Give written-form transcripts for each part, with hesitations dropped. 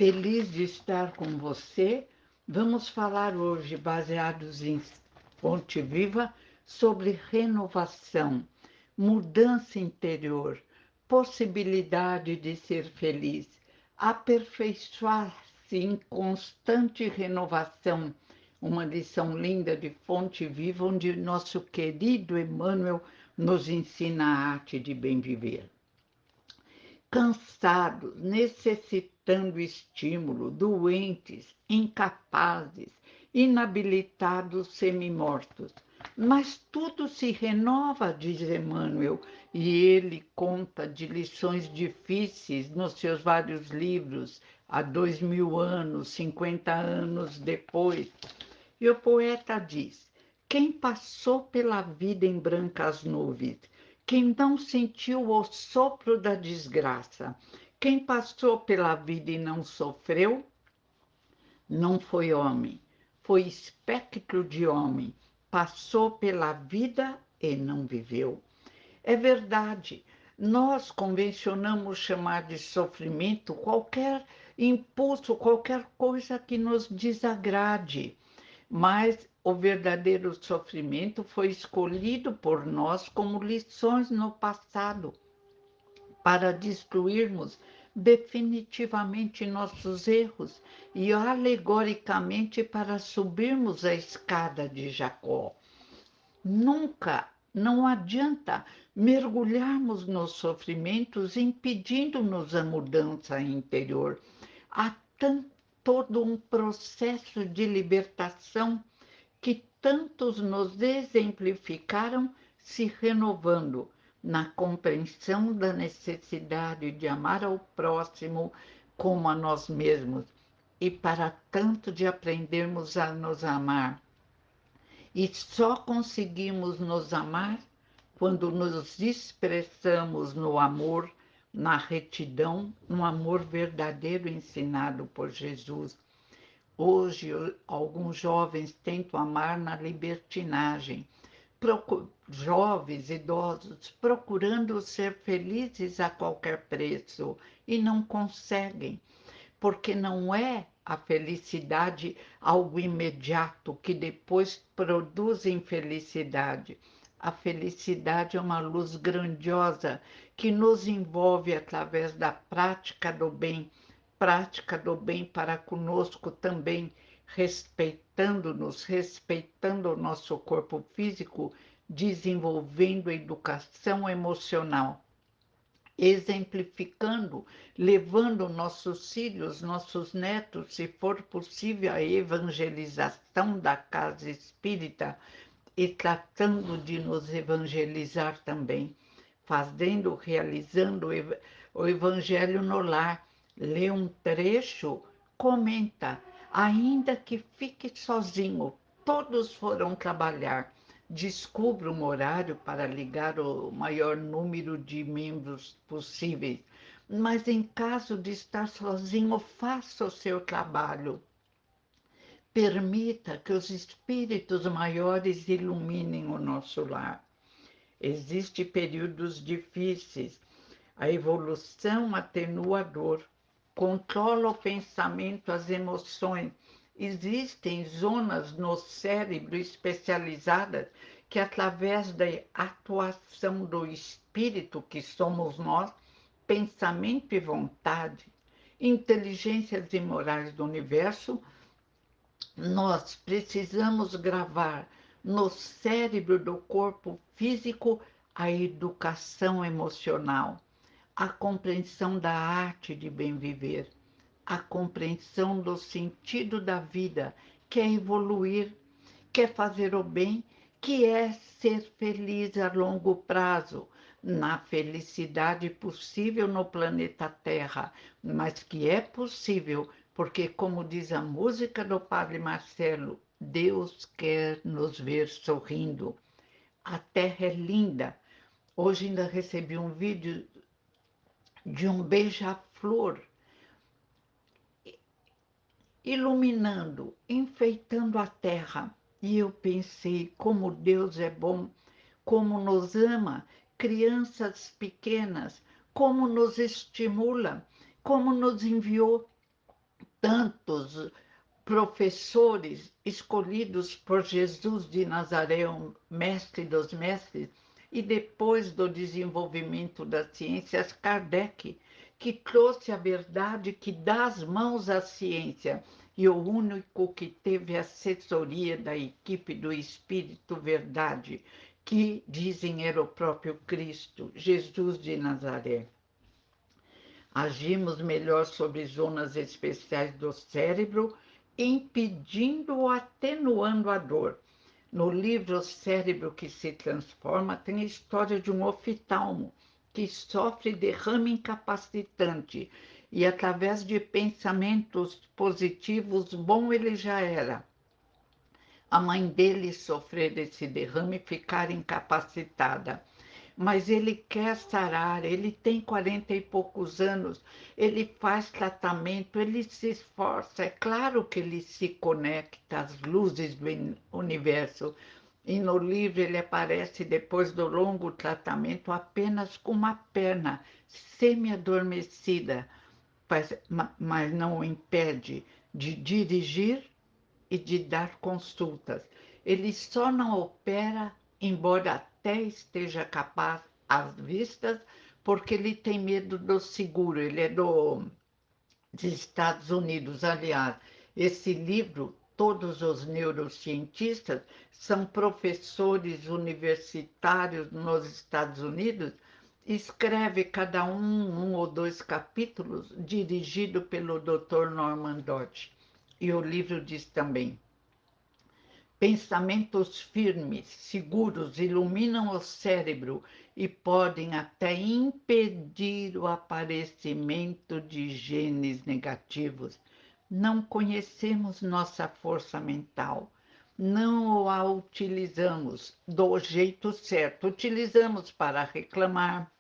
Feliz de estar com você. Vamos falar hoje, baseados em fonte viva, sobre renovação, mudança interior, possibilidade de ser feliz, aperfeiçoar-se em constante renovação. Uma lição linda de fonte viva, onde nosso querido Emmanuel nos ensina a arte de bem viver. Cansados, necessitando estímulo, doentes, incapazes, inabilitados, semimortos. Mas tudo se renova, diz Emmanuel, e ele conta de lições difíceis nos seus vários livros, há 2000 anos, 50 anos depois. E o poeta diz: quem passou pela vida em brancas nuvens, quem não sentiu o sopro da desgraça, quem passou pela vida e não sofreu, não foi homem, foi espectro de homem, passou pela vida e não viveu. É verdade, nós convencionamos chamar de sofrimento qualquer impulso, qualquer coisa que nos desagrade, mas o verdadeiro sofrimento foi escolhido por nós como lições no passado, para destruirmos definitivamente nossos erros e alegoricamente para subirmos a escada de Jacó. Nunca, não adianta mergulharmos nos sofrimentos impedindo-nos a mudança interior. Há todo um processo de libertação que tantos nos exemplificaram, se renovando na compreensão da necessidade de amar ao próximo como a nós mesmos, e para tanto de aprendermos a nos amar. E só conseguimos nos amar quando nos expressamos no amor, na retidão, no amor verdadeiro ensinado por Jesus. Hoje, alguns jovens tentam amar na libertinagem, jovens, idosos, procurando ser felizes a qualquer preço e não conseguem, porque não é a felicidade algo imediato que depois produz infelicidade. A felicidade é uma luz grandiosa que nos envolve através da prática do bem para conosco também, respeitando-nos, respeitando o nosso corpo físico, desenvolvendo a educação emocional, exemplificando, levando nossos filhos, nossos netos, se for possível, a evangelização da casa espírita e tratando de nos evangelizar também, fazendo, realizando o evangelho no lar. Lê um trecho, comenta, ainda que fique sozinho, todos foram trabalhar. Descubra um horário para ligar o maior número de membros possíveis. Mas em caso de estar sozinho, faça o seu trabalho. Permita que os espíritos maiores iluminem o nosso lar. Existem períodos difíceis. A evolução atenua a dor, controla o pensamento, as emoções. Existem zonas no cérebro especializadas que, através da atuação do espírito, que somos nós, pensamento e vontade, inteligências e morais do universo, nós precisamos gravar no cérebro do corpo físico a educação emocional, a compreensão da arte de bem viver, a compreensão do sentido da vida, que é evoluir, que é fazer o bem, que é ser feliz a longo prazo, na felicidade possível no planeta Terra, mas que é possível, porque, como diz a música do Padre Marcelo, Deus quer nos ver sorrindo. A Terra é linda. Hoje ainda recebi um vídeo de um beija-flor iluminando, enfeitando a terra. E eu pensei, como Deus é bom, como nos ama, crianças pequenas, como nos estimula, como nos enviou tantos professores escolhidos por Jesus de Nazaré, o mestre dos mestres, e depois do desenvolvimento das ciências, Kardec, que trouxe a verdade que dá as mãos à ciência, e o único que teve assessoria da equipe do Espírito Verdade, que dizem era o próprio Cristo, Jesus de Nazaré. Agimos melhor sobre zonas especiais do cérebro, impedindo ou atenuando a dor. No livro O Cérebro que se Transforma, tem a história de um oftalmo que sofre derrame incapacitante e, através de pensamentos positivos, bom ele já era. A mãe dele sofrer esse derrame e ficar incapacitada. Mas ele quer sarar, ele tem 40 e poucos anos, ele faz tratamento, ele se esforça. É claro que ele se conecta às luzes do universo. E no livro ele aparece, depois do longo tratamento, apenas com uma perna semi-adormecida, mas não o impede de dirigir e de dar consultas. Ele só não opera, embora até esteja capaz às vistas, porque ele tem medo do seguro. Ele é dos Estados Unidos. Aliás, esse livro, todos os neurocientistas são professores universitários nos Estados Unidos, escreve cada um ou dois capítulos, dirigido pelo Dr. Norman Doidge. E o livro diz também: pensamentos firmes, seguros, iluminam o cérebro e podem até impedir o aparecimento de genes negativos. Não conhecemos nossa força mental, não a utilizamos do jeito certo. Utilizamos para reclamar,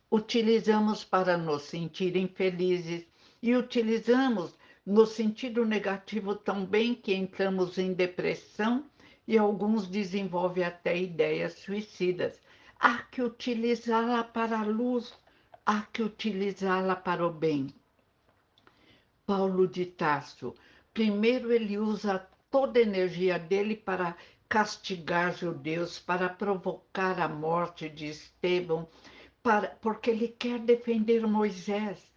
utilizamos para nos sentir infelizes e utilizamos no sentido negativo também, que entramos em depressão e alguns desenvolvem até ideias suicidas. Há que utilizá-la para a luz, há que utilizá-la para o bem. Paulo de Tarso, primeiro ele usa toda a energia dele para castigar judeus, para provocar a morte de Estevão, porque ele quer defender Moisés.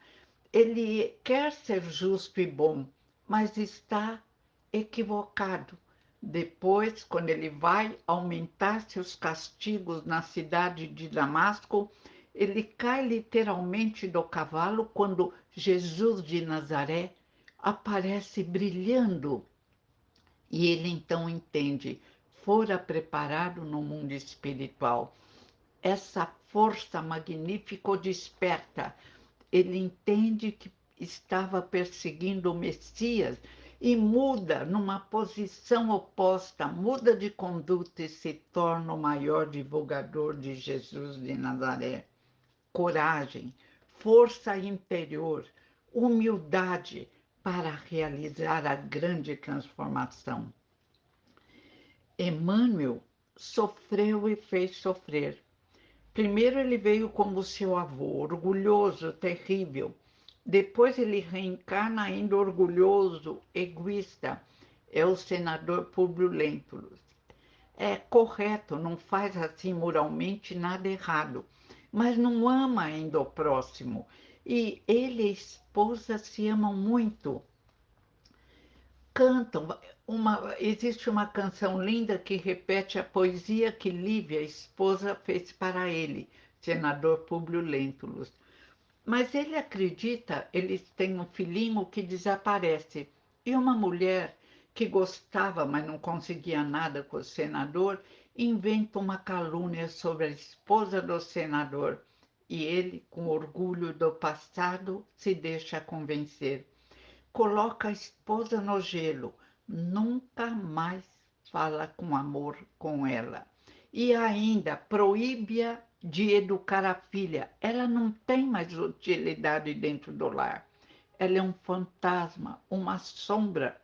Ele quer ser justo e bom, mas está equivocado. Depois, quando ele vai aumentar seus castigos na cidade de Damasco, ele cai literalmente do cavalo quando Jesus de Nazaré aparece brilhando. E ele então entende, fora preparado no mundo espiritual. Essa força magnífica o desperta. Ele entende que estava perseguindo o Messias e muda numa posição oposta, muda de conduta e se torna o maior divulgador de Jesus de Nazaré. Coragem, força interior, humildade para realizar a grande transformação. Emmanuel sofreu e fez sofrer. Primeiro ele veio como seu avô, orgulhoso, terrível. Depois ele reencarna ainda orgulhoso, egoísta. É o senador Públio Lentulus. É correto, não faz assim moralmente nada errado, mas não ama ainda o próximo. E ele e a esposa se amam muito. Cantam. Existe uma canção linda que repete a poesia que Lívia, a esposa, fez para ele, senador Públio Lentulus. Mas ele acredita, eles têm um filhinho que desaparece. E uma mulher que gostava, mas não conseguia nada com o senador, inventa uma calúnia sobre a esposa do senador. E ele, com orgulho do passado, se deixa convencer. Coloca a esposa no gelo, nunca mais fala com amor com ela. E ainda proíbe-a de educar a filha. Ela não tem mais utilidade dentro do lar. Ela é um fantasma, uma sombra.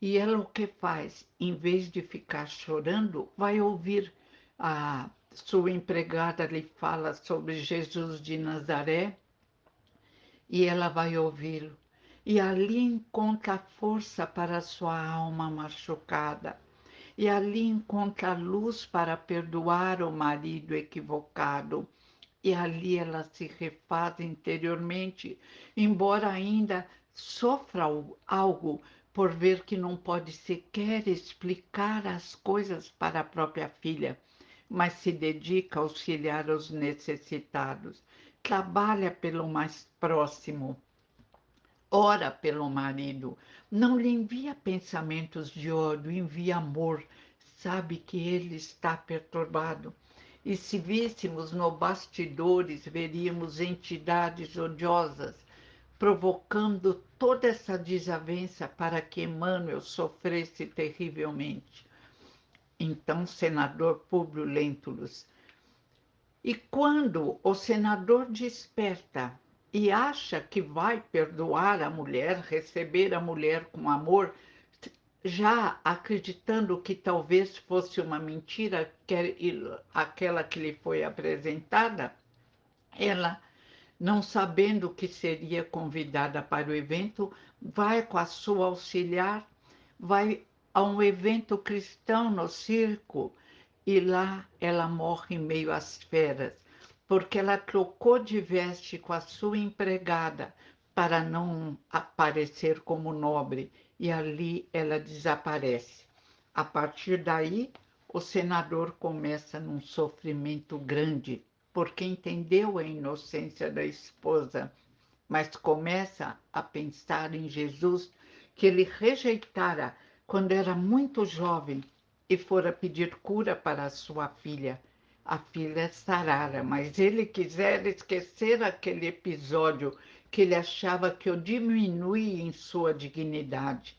E ela o que faz? Em vez de ficar chorando, vai ouvir a sua empregada lhe fala sobre Jesus de Nazaré e ela vai ouvi-lo. e ali encontra força para sua alma machucada. E ali encontra luz para perdoar o marido equivocado. E ali ela se refaz interiormente, embora ainda sofra algo por ver que não pode sequer explicar as coisas para a própria filha, mas se dedica a auxiliar os necessitados, trabalha pelo mais próximo, ora pelo marido, não lhe envia pensamentos de ódio, envia amor, sabe que ele está perturbado. E se víssemos no bastidores, veríamos entidades odiosas provocando toda essa desavença para que Emmanuel sofresse terrivelmente. Então, senador Públio Lentulus. E quando o senador desperta e acha que vai perdoar a mulher, receber a mulher com amor, já acreditando que talvez fosse uma mentira aquela que lhe foi apresentada, ela, não sabendo que seria convidada para o evento, vai com a sua auxiliar, vai a um evento cristão no circo e lá ela morre em meio às feras, porque ela trocou de veste com a sua empregada para não aparecer como nobre, e ali ela desaparece. A partir daí, o senador começa num sofrimento grande, porque entendeu a inocência da esposa, mas começa a pensar em Jesus, que ele rejeitara quando era muito jovem e fora pedir cura para a sua filha. A filha sarara, mas ele quisera esquecer aquele episódio que ele achava que o diminuía em sua dignidade.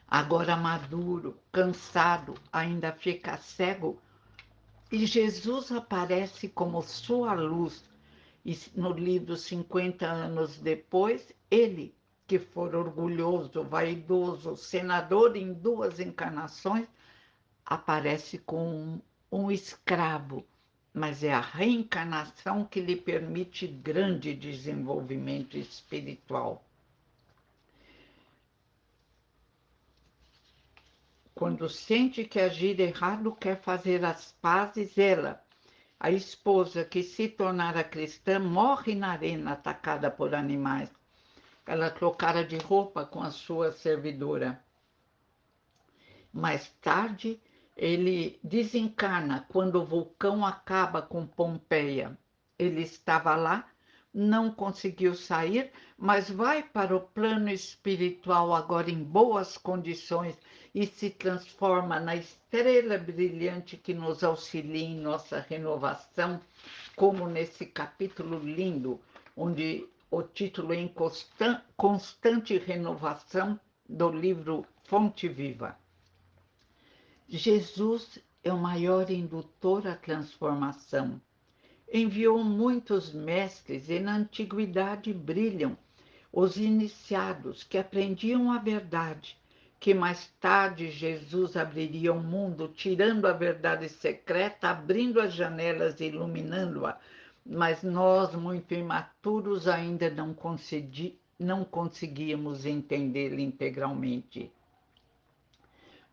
Agora maduro, cansado, ainda fica cego, e Jesus aparece como sua luz. E no livro 50 anos depois, ele, que for orgulhoso, vaidoso, senador em duas encarnações, aparece com um escravo, mas é a reencarnação que lhe permite grande desenvolvimento espiritual. Quando sente que agir errado, quer fazer as pazes, ela, a esposa que se tornara cristã, morre na arena atacada por animais. Ela trocara de roupa com a sua servidora. Mais tarde, ele desencarna quando o vulcão acaba com Pompeia. Ele estava lá, não conseguiu sair, mas vai para o plano espiritual agora em boas condições e se transforma na estrela brilhante que nos auxilia em nossa renovação, como nesse capítulo lindo, onde o título é Constante Renovação, do livro Fonte Viva. Jesus é o maior indutor à transformação. Enviou muitos mestres e na antiguidade brilham os iniciados que aprendiam a verdade, que mais tarde Jesus abriria o mundo, tirando a verdade secreta, abrindo as janelas e iluminando-a. Mas nós, muito imaturos, ainda não conseguíamos entendê-lo integralmente.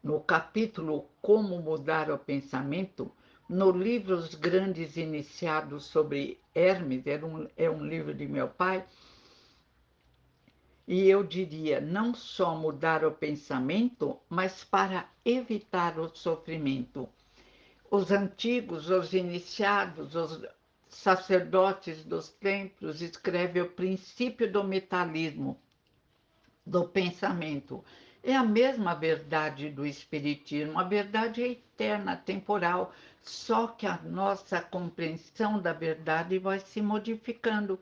No capítulo Como Mudar o Pensamento, no livro Os Grandes Iniciados sobre Hermes, é um livro de meu pai, e eu diria, não só mudar o pensamento, mas para evitar o sofrimento. Os antigos, os iniciados, os sacerdotes dos templos escrevem o princípio do metalismo, do pensamento. É a mesma verdade do Espiritismo, a verdade é eterna, temporal, só que a nossa compreensão da verdade vai se modificando.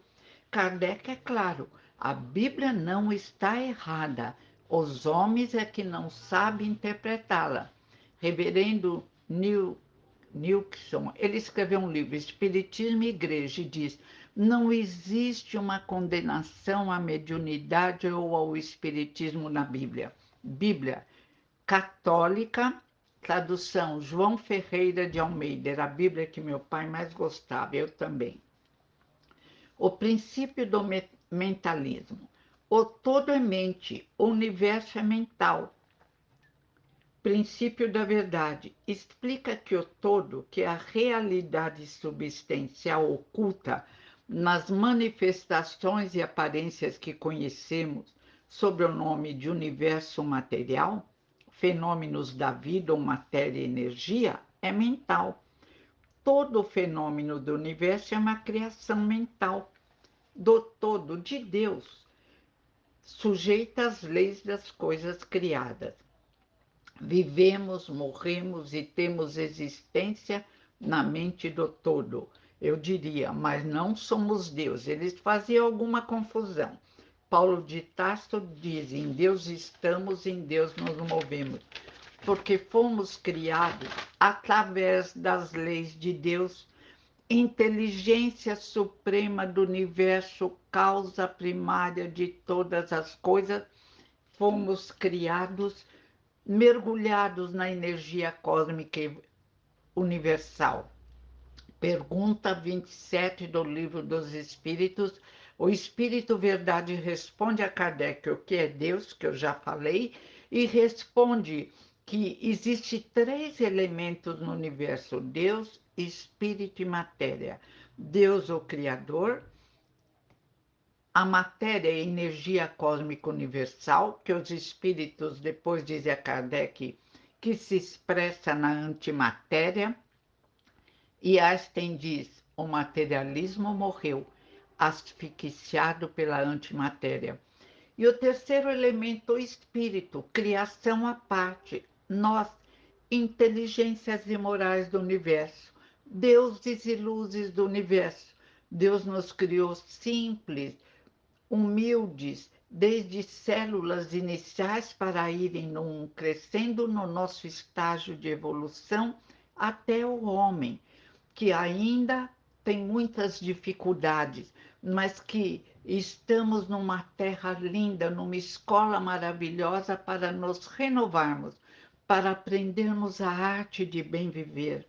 Kardec é claro, a Bíblia não está errada, os homens é que não sabem interpretá-la. Reverendo Nilson, ele escreveu um livro, Espiritismo e Igreja, e diz: não existe uma condenação à mediunidade ou ao espiritismo na Bíblia. Bíblia católica, tradução João Ferreira de Almeida, era a Bíblia que meu pai mais gostava, eu também. O princípio do mentalismo. O todo é mente, o universo é mental. Princípio da verdade explica que o todo, que é a realidade substancial oculta nas manifestações e aparências que conhecemos sob o nome de universo material, fenômenos da vida ou matéria e energia, é mental. Todo fenômeno do universo é uma criação mental do todo, de Deus, sujeita às leis das coisas criadas. Vivemos, morremos e temos existência na mente do todo. Eu diria, mas não somos Deus. Eles faziam alguma confusão. Paulo de Tarso diz, em Deus estamos, em Deus nos movemos. Porque fomos criados através das leis de Deus, inteligência suprema do universo, causa primária de todas as coisas, fomos criados mergulhados na energia cósmica universal. Pergunta 27 do Livro dos Espíritos. O Espírito Verdade responde a Kardec o que é Deus, que eu já falei, e responde que existe 3 elementos no universo: Deus, Espírito e matéria. Deus, o Criador, a matéria é a energia cósmica universal, que os espíritos, depois diz a Kardec, que se expressa na antimatéria, e Einstein diz, o materialismo morreu, asfixiado pela antimatéria. E o terceiro elemento, o espírito, criação à parte, nós, inteligências imorais do universo, deuses e luzes do universo. Deus nos criou simples, humildes, desde células iniciais para irem crescendo no nosso estágio de evolução até o homem, que ainda tem muitas dificuldades, mas que estamos numa terra linda, numa escola maravilhosa para nos renovarmos, para aprendermos a arte de bem viver,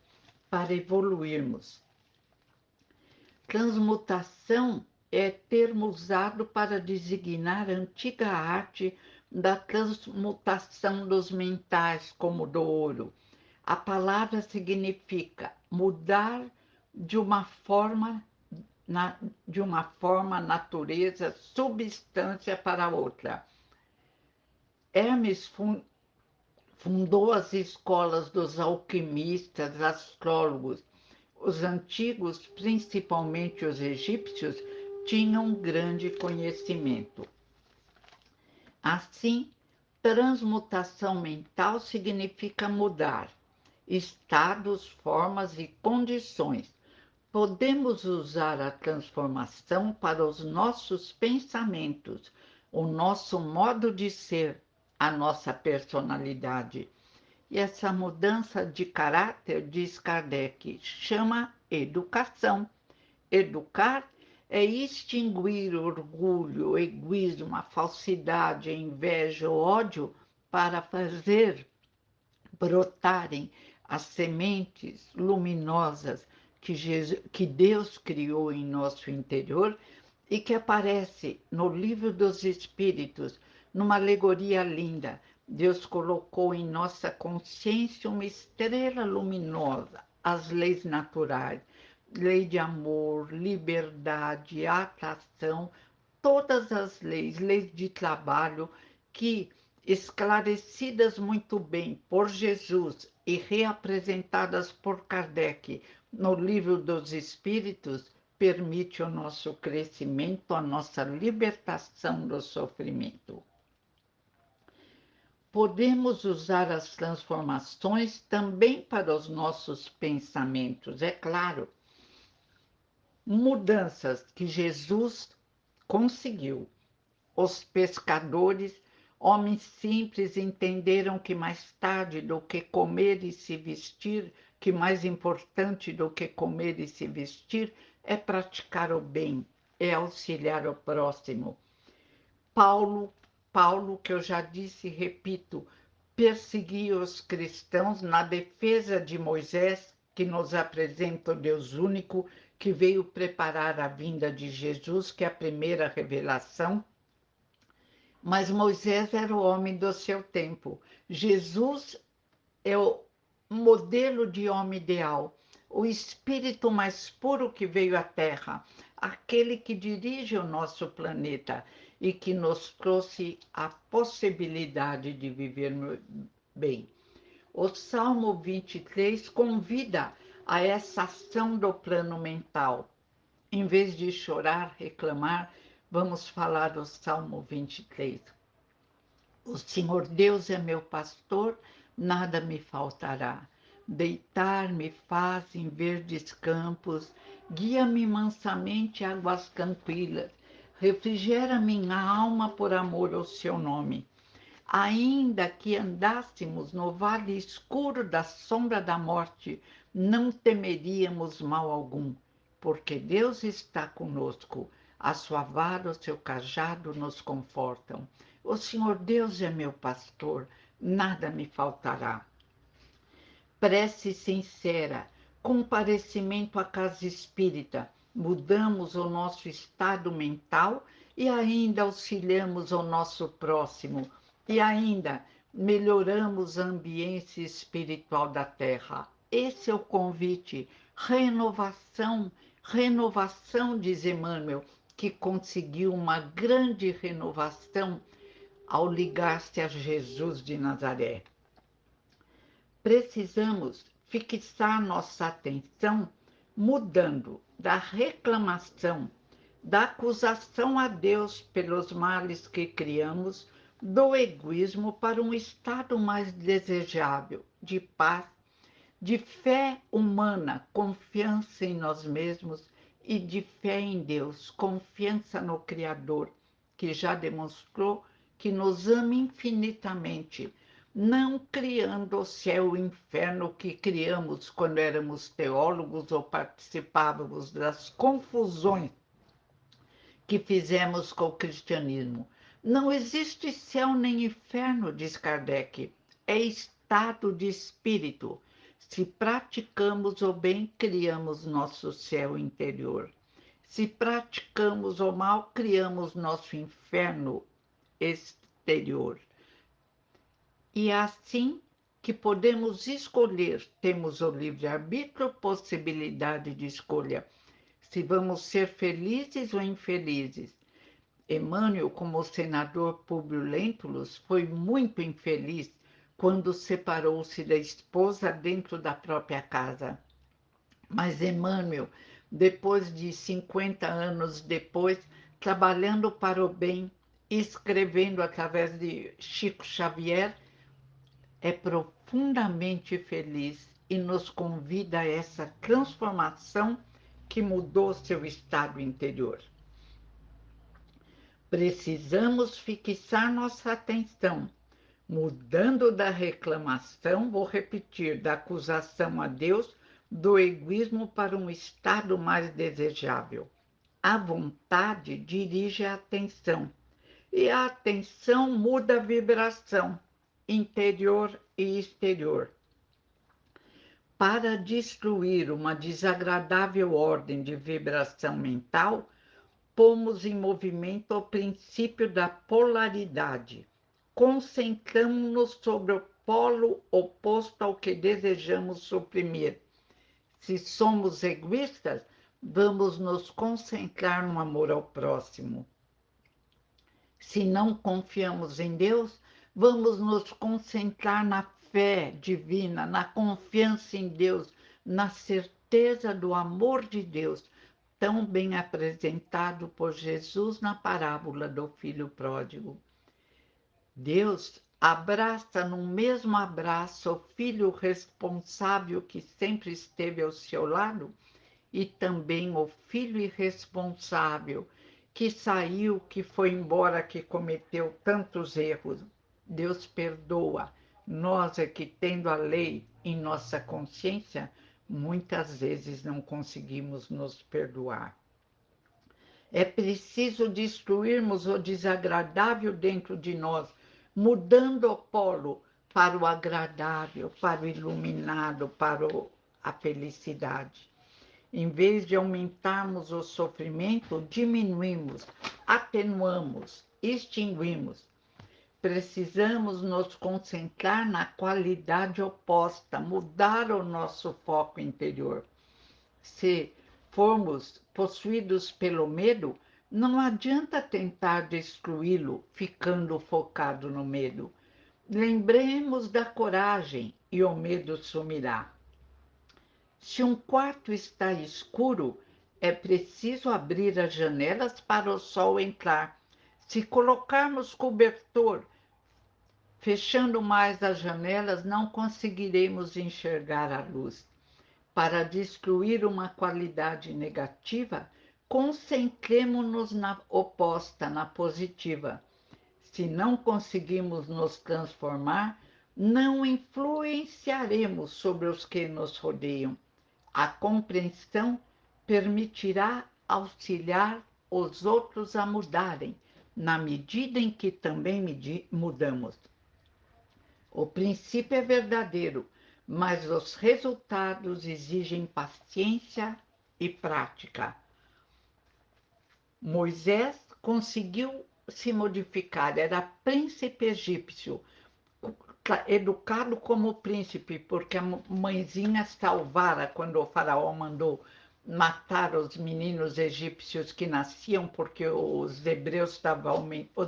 para evoluirmos. Transmutação é termo usado para designar a antiga arte da transmutação dos mentais, como do ouro. A palavra significa mudar de uma forma, natureza, substância para outra. Hermes fundou as escolas dos alquimistas, astrólogos. Os antigos, principalmente os egípcios, tinham grande conhecimento. Assim, transmutação mental significa mudar estados, formas e condições. Podemos usar a transformação para os nossos pensamentos, o nosso modo de ser, a nossa personalidade. E essa mudança de caráter, diz Kardec, chama educação. Educar é extinguir orgulho, egoísmo, a falsidade, a inveja, o ódio, para fazer brotarem as sementes luminosas que Deus criou em nosso interior e que aparece no Livro dos Espíritos, numa alegoria linda. Deus colocou em nossa consciência uma estrela luminosa, as leis naturais, lei de amor, liberdade, atração, todas as leis de trabalho que, esclarecidas muito bem por Jesus e reapresentadas por Kardec no Livro dos Espíritos, permite o nosso crescimento, a nossa libertação do sofrimento. Podemos usar as transformações também para os nossos pensamentos, é claro. Mudanças que Jesus conseguiu. Os pescadores, homens simples, entenderam que mais tarde do que comer e se vestir, que mais importante do que comer e se vestir é praticar o bem, é auxiliar o próximo. Paulo, que eu já disse e repito, perseguia os cristãos na defesa de Moisés, que nos apresenta o Deus único, que veio preparar a vinda de Jesus, que é a primeira revelação. Mas Moisés era o homem do seu tempo. Jesus é o modelo de homem ideal, o espírito mais puro que veio à Terra, aquele que dirige o nosso planeta e que nos trouxe a possibilidade de viver bem. O Salmo 23 convida a essa ação do plano mental. Em vez de chorar, reclamar, vamos falar do Salmo 23. O Senhor Deus é meu pastor, nada me faltará. Deitar-me faz em verdes campos, guia-me mansamente a águas tranquilas, refrigera minha alma por amor ao seu nome. Ainda que andássemos no vale escuro da sombra da morte, não temeríamos mal algum, porque Deus está conosco. A sua vara, o seu cajado nos confortam. O Senhor Deus é meu pastor, nada me faltará. Prece sincera, comparecimento à casa espírita, mudamos o nosso estado mental e ainda auxiliamos o nosso próximo, e ainda melhoramos a ambiência espiritual da Terra. Esse é o convite, renovação, renovação, diz Emmanuel, que conseguiu uma grande renovação ao ligar-se a Jesus de Nazaré. Precisamos fixar nossa atenção mudando da reclamação, da acusação a Deus pelos males que criamos, do egoísmo para um estado mais desejável, de paz, de fé humana, confiança em nós mesmos e de fé em Deus, confiança no Criador, que já demonstrou que nos ama infinitamente, não criando o céu e o inferno que criamos quando éramos teólogos ou participávamos das confusões que fizemos com o cristianismo. Não existe céu nem inferno, diz Kardec, é estado de espírito. Se praticamos o bem, criamos nosso céu interior. Se praticamos o mal, criamos nosso inferno exterior. E é assim que podemos escolher, temos o livre-arbítrio, possibilidade de escolha, se vamos ser felizes ou infelizes. Emmanuel, como senador Públio Lentulus, foi muito infeliz quando separou-se da esposa dentro da própria casa. Mas Emmanuel, depois de 50 anos depois, trabalhando para o bem, escrevendo através de Chico Xavier, é profundamente feliz e nos convida a essa transformação que mudou seu estado interior. Precisamos fixar nossa atenção, mudando da reclamação, vou repetir, da acusação a Deus, do egoísmo para um estado mais desejável. A vontade dirige a atenção, e a atenção muda a vibração, interior e exterior. Para destruir uma desagradável ordem de vibração mental, pomos em movimento o princípio da polaridade. Concentramos-nos sobre o polo oposto ao que desejamos suprimir. Se somos egoístas, vamos nos concentrar no amor ao próximo. Se não confiamos em Deus, vamos nos concentrar na fé divina, na confiança em Deus, na certeza do amor de Deus, tão bem apresentado por Jesus na parábola do filho pródigo. Deus abraça num mesmo abraço o filho responsável que sempre esteve ao seu lado e também o filho irresponsável que saiu, que foi embora, que cometeu tantos erros. Deus perdoa. Nós é que, tendo a lei em nossa consciência, muitas vezes não conseguimos nos perdoar. É preciso destruirmos o desagradável dentro de nós, mudando o polo para o agradável, para o iluminado, para a felicidade. Em vez de aumentarmos o sofrimento, diminuímos, atenuamos, extinguimos. precisamos nos concentrar na qualidade oposta, mudar o nosso foco interior. Se formos possuídos pelo medo, não adianta tentar destruí-lo ficando focado no medo. Lembremos da coragem e o medo sumirá. Se um quarto está escuro, é preciso abrir as janelas para o sol entrar. Se colocarmos cobertor, fechando mais as janelas, não conseguiremos enxergar a luz. Para destruir uma qualidade negativa, concentremo-nos na oposta, na positiva. Se não conseguimos nos transformar, não influenciaremos sobre os que nos rodeiam. A compreensão permitirá auxiliar os outros a mudarem, na medida em que também mudamos. O princípio é verdadeiro, mas os resultados exigem paciência e prática. Moisés conseguiu se modificar, era príncipe egípcio, educado como príncipe, porque a mãezinha salvara quando o faraó mandou matar os meninos egípcios que nasciam, porque os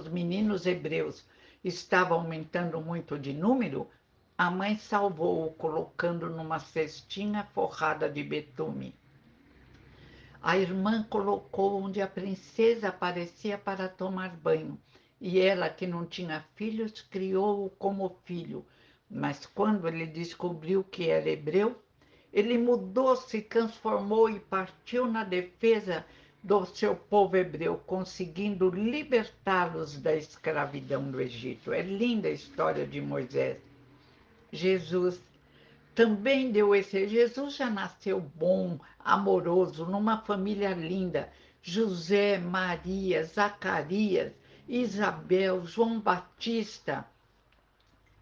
meninos hebreus estavam aumentando muito de número. A mãe salvou-o colocando numa cestinha forrada de betume. A irmã colocou onde a princesa aparecia para tomar banho, e ela, que não tinha filhos, criou-o como filho. Mas quando ele descobriu que era hebreu, ele mudou, se transformou e partiu na defesa do seu povo hebreu, conseguindo libertá-los da escravidão do Egito. É linda a história de Moisés. Jesus também deu esse. Jesus já nasceu bom, amoroso, numa família linda. José, Maria, Zacarias, Isabel, João Batista.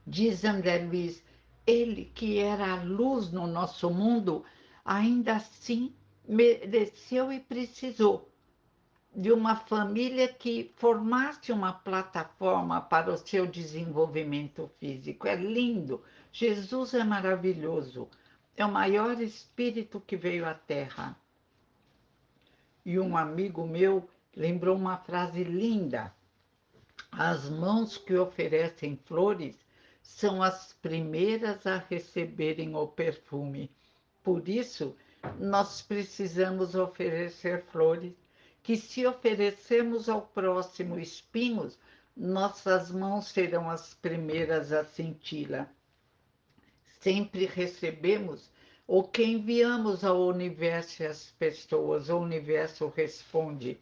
Diz André Luiz, ele que era a luz no nosso mundo, ainda assim mereceu e precisou de uma família que formasse uma plataforma para o seu desenvolvimento físico. É lindo. Jesus é maravilhoso. É o maior espírito que veio à Terra. E um amigo meu lembrou uma frase linda. As mãos que oferecem flores são as primeiras a receberem o perfume. Por isso, nós precisamos oferecer flores, que se oferecermos ao próximo espinhos, nossas mãos serão as primeiras a senti-la. Sempre recebemos o que enviamos ao universo e às pessoas, o universo responde.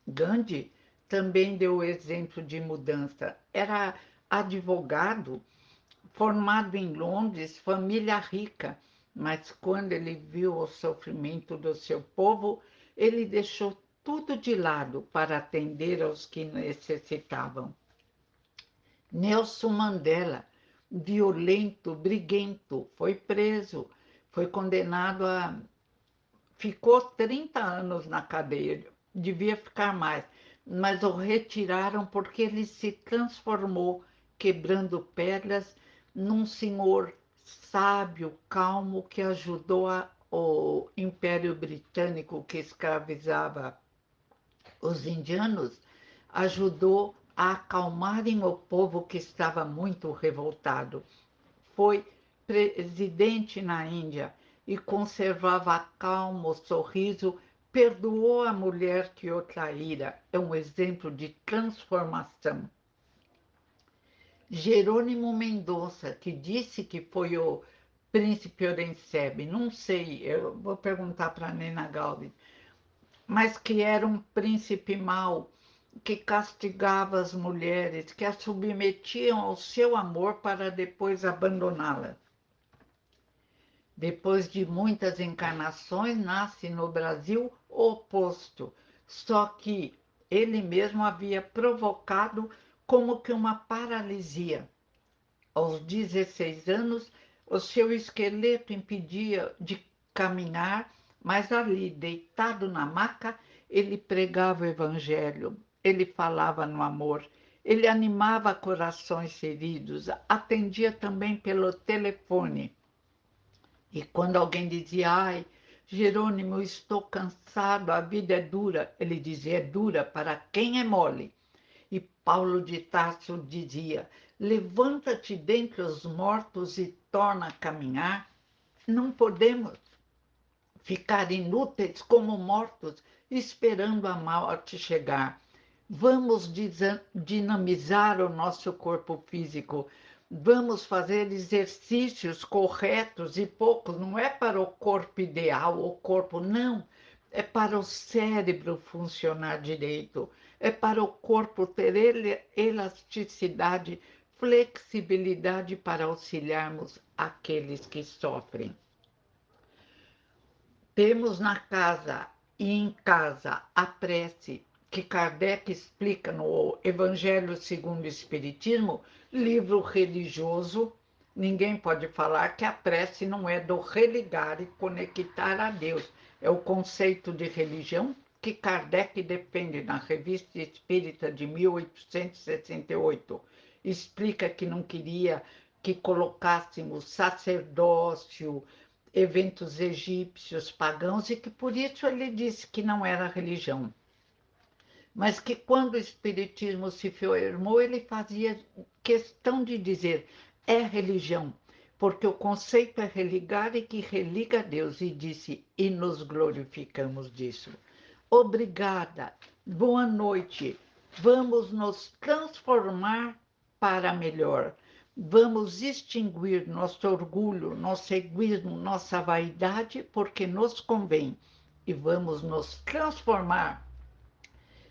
Gandhi também deu exemplo de mudança. Era advogado, formado em Londres, família rica, mas quando ele viu o sofrimento do seu povo, ele deixou tudo de lado para atender aos que necessitavam. Nelson Mandela, violento, briguento, foi preso, foi condenado a... Ficou 30 anos na cadeia, devia ficar mais, mas o retiraram porque ele se transformou, quebrando pedras, num senhor sábio, calmo, que ajudou o Império Britânico, que escravizava os indianos, ajudou a acalmarem o povo que estava muito revoltado. Foi presidente na Índia e conservava a calma, o sorriso, perdoou a mulher que o traíra. É um exemplo de transformação. Jerônimo Mendonça, que disse que foi o príncipe Orensebi, não sei, eu vou perguntar para a Nena Galvin, mas que era um príncipe mau, que castigava as mulheres, que as submetiam ao seu amor para depois abandoná-las. Depois de muitas encarnações, nasce no Brasil o oposto, só que ele mesmo havia provocado como que uma paralisia. Aos 16 anos, o seu esqueleto impedia de caminhar, mas ali, deitado na maca, ele pregava o evangelho, ele falava no amor, Ele animava corações feridos, atendia também pelo telefone. E quando alguém dizia, ai, Jerônimo, estou cansado, a vida é dura, ele dizia, é dura para quem é mole. E Paulo de Tarso dizia, levanta-te dentre os mortos e torna a caminhar. Não podemos ficar inúteis como mortos, esperando a morte chegar. Vamos dinamizar o nosso corpo físico. Vamos fazer exercícios corretos e poucos. Não é para o corpo ideal, o corpo, não. É para o cérebro funcionar direito. É para o corpo ter elasticidade, flexibilidade para auxiliarmos aqueles que sofrem. Temos na casa e em casa a prece que Kardec explica no Evangelho segundo o Espiritismo, livro religioso. Ninguém pode falar que a prece não é do religar e conectar a Deus. É o conceito de religião que Kardec defende na Revista Espírita de 1868. Explica que não queria que colocássemos sacerdócio, eventos egípcios, pagãos, e que por isso ele disse que não era religião. Mas que quando o Espiritismo se formou, ele fazia questão de dizer, é religião, porque o conceito é religar e que religa a Deus, e disse, e nos glorificamos disso. Obrigada, boa noite, vamos nos transformar para melhor. Vamos extinguir nosso orgulho, nosso egoísmo, nossa vaidade, porque nos convém. E vamos nos transformar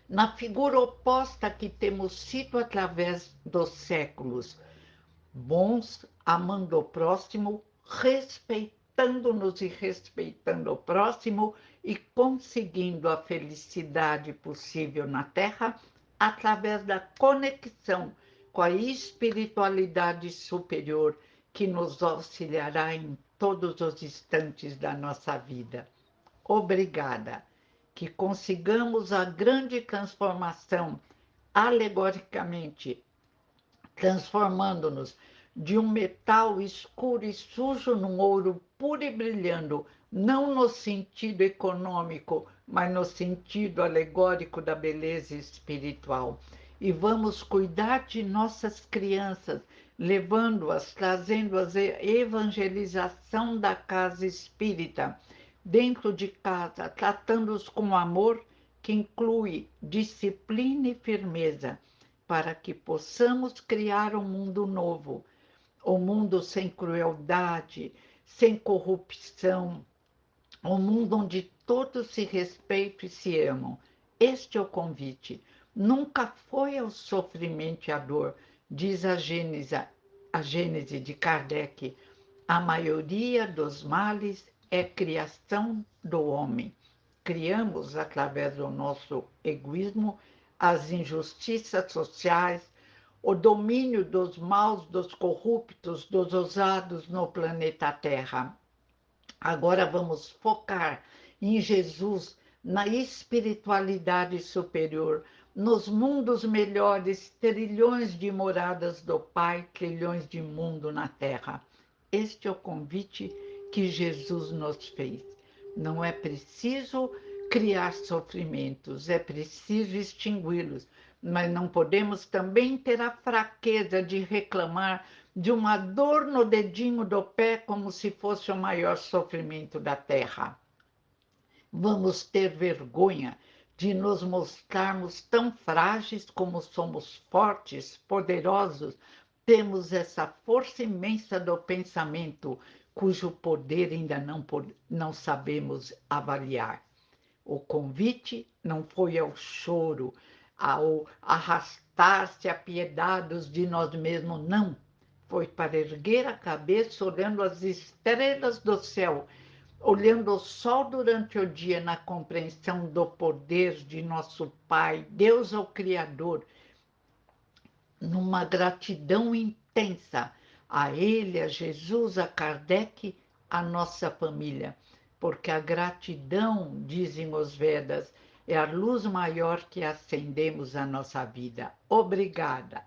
na figura oposta que temos sido através dos séculos. Bons, amando o próximo, respeitando-nos e respeitando o próximo e conseguindo a felicidade possível na Terra através da conexão com a espiritualidade superior que nos auxiliará em todos os instantes da nossa vida. Obrigada. Que consigamos a grande transformação, alegoricamente, transformando-nos de um metal escuro e sujo num ouro puro e brilhando, não no sentido econômico, mas no sentido alegórico da beleza espiritual. E vamos cuidar de nossas crianças, levando-as, trazendo-as à evangelização da casa espírita, dentro de casa, tratando-os com amor que inclui disciplina e firmeza, para que possamos criar um mundo novo, um mundo sem crueldade, sem corrupção, um mundo onde todos se respeitam e se amam. Este é o convite. Nunca foi o sofrimento e a dor, diz a Gênese de Kardec. A maioria dos males é criação do homem. Criamos, através do nosso egoísmo, as injustiças sociais, o domínio dos maus, dos corruptos, dos ousados no planeta Terra. Agora vamos focar em Jesus, na espiritualidade superior, nos mundos melhores, trilhões de moradas do Pai, trilhões de mundo na Terra. Este é o convite que Jesus nos fez. Não é preciso criar sofrimentos, é preciso extingui-los, mas não podemos também ter a fraqueza de reclamar de uma dor no dedinho do pé como se fosse o maior sofrimento da terra. Vamos ter vergonha de nos mostrarmos tão frágeis como somos fortes, poderosos. Temos essa força imensa do pensamento, cujo poder ainda não sabemos avaliar. O convite não foi ao choro, ao arrastar-se apiedados de nós mesmos, não. Foi para erguer a cabeça, olhando as estrelas do céu, olhando o sol durante o dia, na compreensão do poder de nosso Pai, Deus é o Criador, numa gratidão intensa a Ele, a Jesus, a Kardec, a nossa família. Porque a gratidão, dizem os Vedas, é a luz maior que acendemos a nossa vida. Obrigada.